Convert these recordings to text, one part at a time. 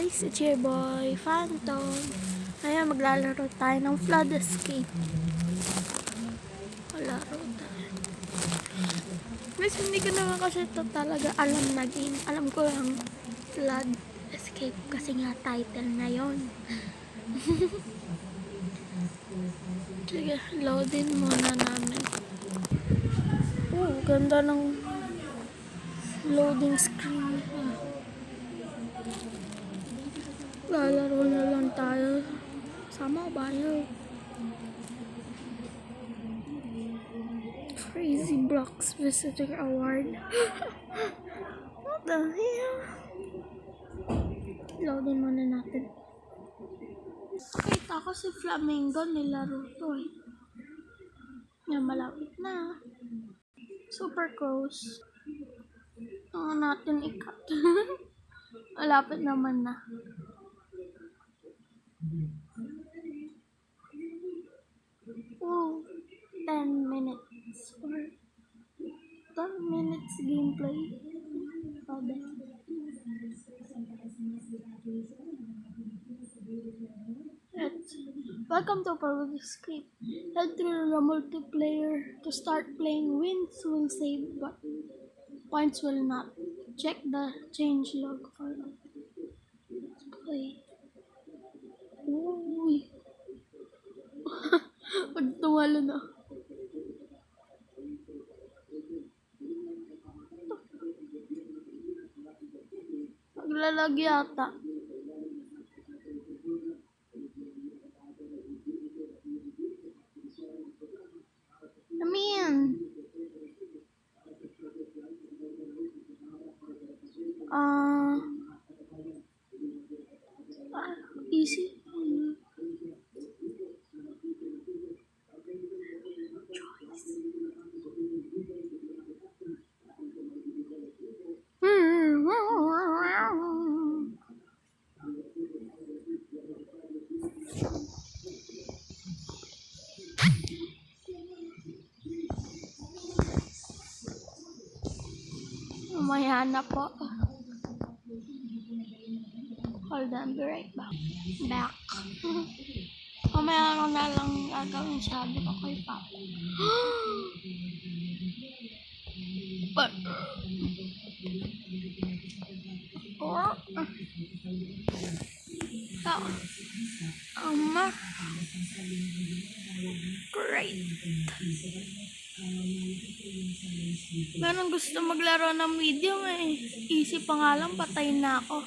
guys, it's your boy Phantom. Ngayon maglalaro tayo ng flood escape. Laro tayo. Guys, hindi ko naman kasi ito talaga alam na game. Alam ko lang flood escape kasi nga title na yon. Sige, loadin muna namin. Oh, ganda ng loading screen. Lalaro na lang tayo. Sama ba yun? Crazy Blocks Visitor Award. What the hell? Loadin muna natin. Kita ko si Flamingo nilaro to eh. Yan, malapit na. Super close. Natin ikat. Malapit naman na. Oh, 10 minutes or 10 minutes gameplay. Welcome to Floodie Escape. Head through the multiplayer to start playing. Wins will save, but points will not. Check the change log for that. Let's play. Uy. Pagtuwalo na. Maglalag yata. Easy. Mamaya na po. Hold on, be right back. Mamaya na lang gagawin, sabi ko kay Papa. But, great. Ganun gusto maglaro ng video eh. Easy pa nga lang, patay na ako.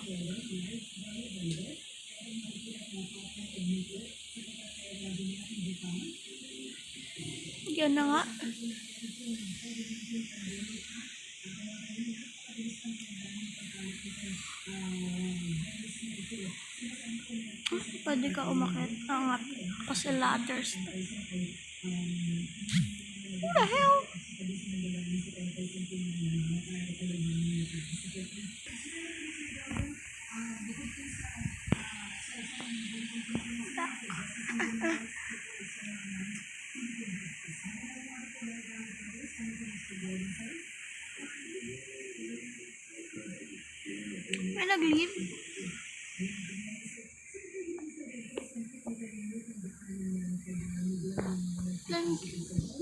Yan na nga. Pwede ka umakit. Angat. Kasi ladders. What the hell? May nag-leave.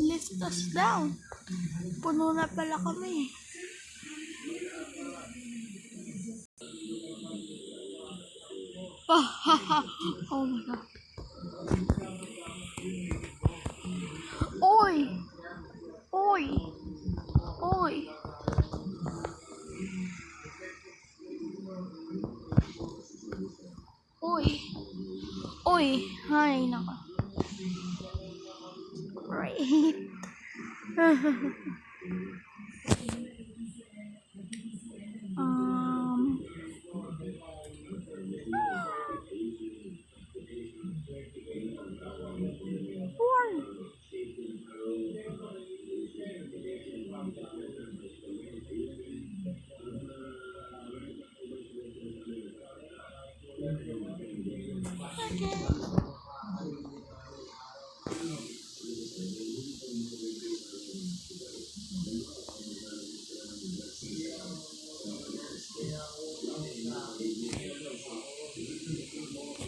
Lift us down. Puno na pala kami. Oh my god. Oy! Oy! Oy! Oy! Oy! Hay nako. Great.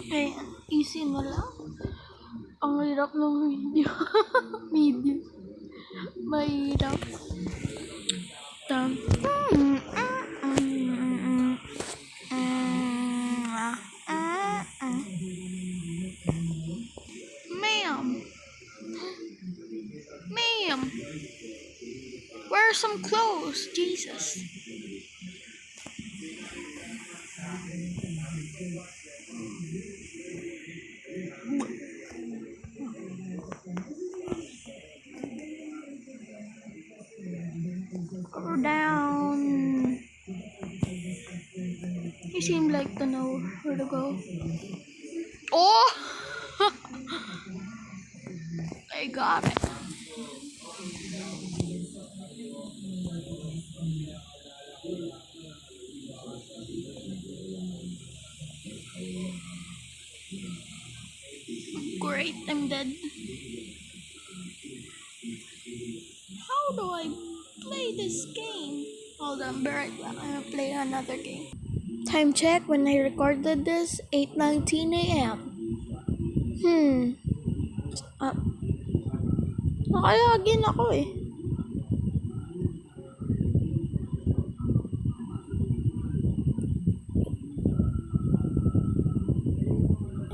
Ayan, easy na lang. Ang hirap ng video. Video. Mahirap. Tam. Ma'am. Ma'am. Where are some clothes? Jesus. Go down. He seemed like to know where to go. Oh! I got it. Great, I'm dead. How do I play this game? Hold on, be right back. I'm gonna play another game. Time check when I recorded this, 8:19 a.m. Ah, nakalagin ako eh.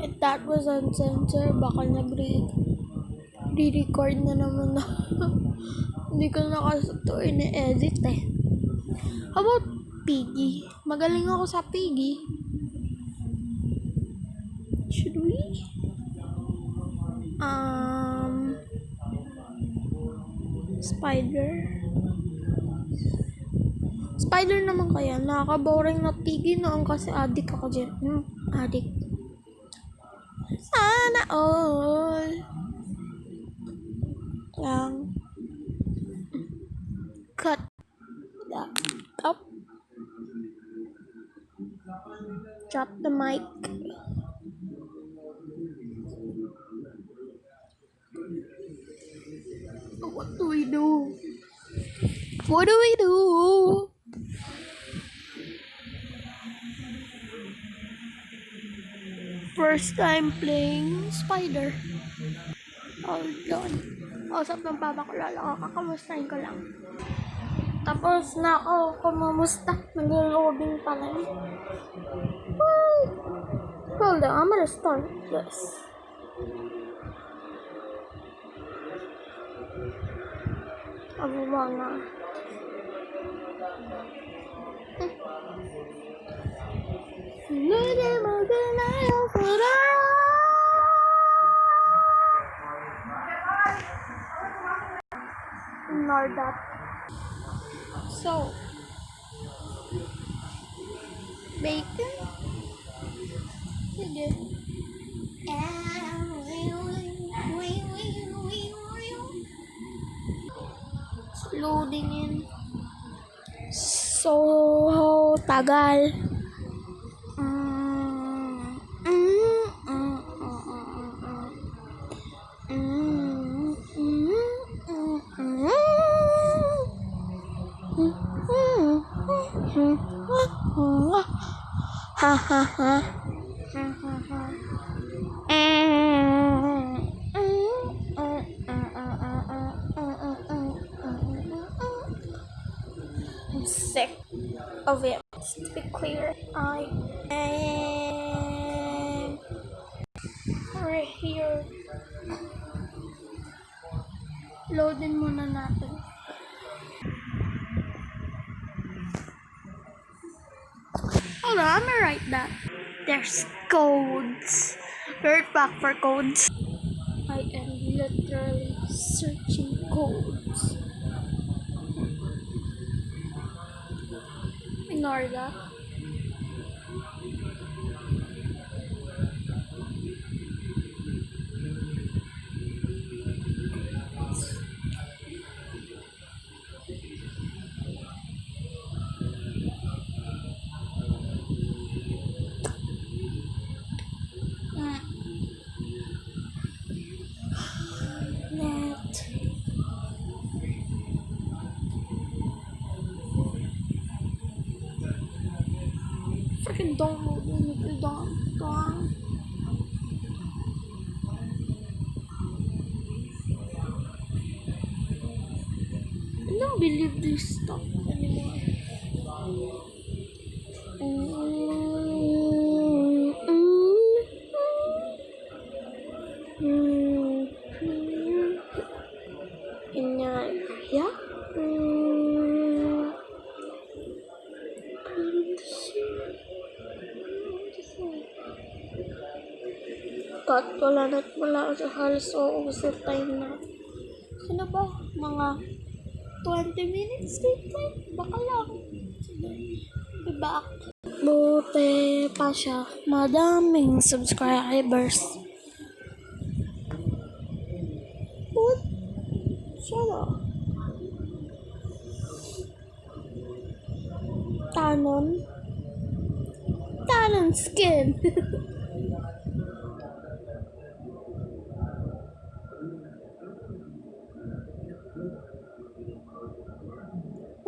If that was uncensored, baka nagre-record na naman na. Hindi ko na kasi ito ini-edit eh. How about Piggy? Magaling ako sa Piggy. Should we? Spider naman kaya. Nakaka-boring na Piggy noon kasi addict ako dyan. Addict. Sana all. Lang. Cut that up. Drop the mic. What do we do? What do we do? First time playing Spider. Hold on. Kausap ng papa ko, lalo kakamustahin ko lang. Tapos na ako kumusta. Nag-loading pa lang. Hold on, I'm gonna start this. Abo mga. Ignore that. So, bacon. Sige. It's loading in. So tagal. Ha ha ha. I'm sick of it. To be clear, I am right here. Loadin muna natin. Hold on, I'm gonna write that. There's codes. Right back for codes. I am literally searching codes. Ignore that. Freaking don't move, don't. believe this stuff anymore. Yeah. Cut ko lang at wala sa halos uubos na time na. Ano ba? Mga 20 minutes dito? Baka lang. Be back. Buti pa siya. Madaming subscribers. What? Shut up. Tanon skin.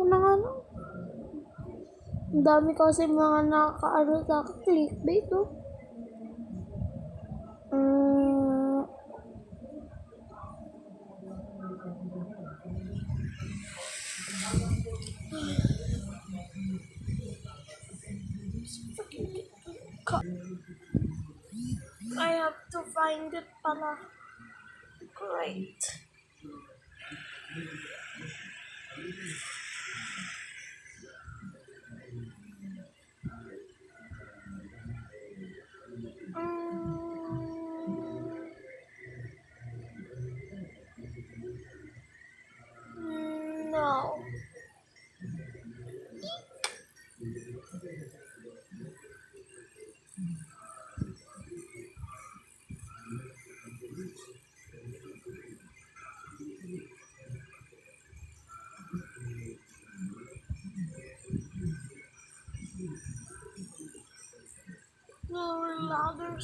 Ano? Ang dami kasi mga nakaano sa clickbait, oh. I have to find it pala. Great. No. No, louder.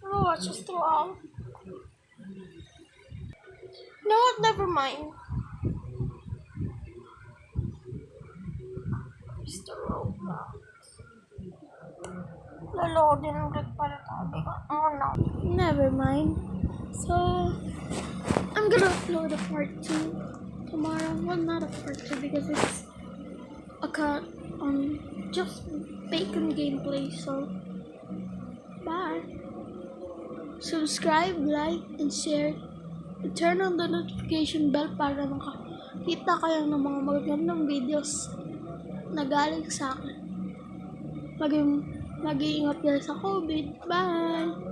Oh, I just throw out. No, never mind. Mr. Roblox. Lolo, dinugtog pala tabi ko. Oh no. Never mind. So, I'm gonna upload a part 2 tomorrow. Well, not a part 2 because it's a cut on just bacon gameplay. So, bye. Subscribe, like, and share. And turn on the notification bell para makakita kayo ng mga magagandang videos na galing sa akin. Mag-iingat kayo sa COVID. Bye!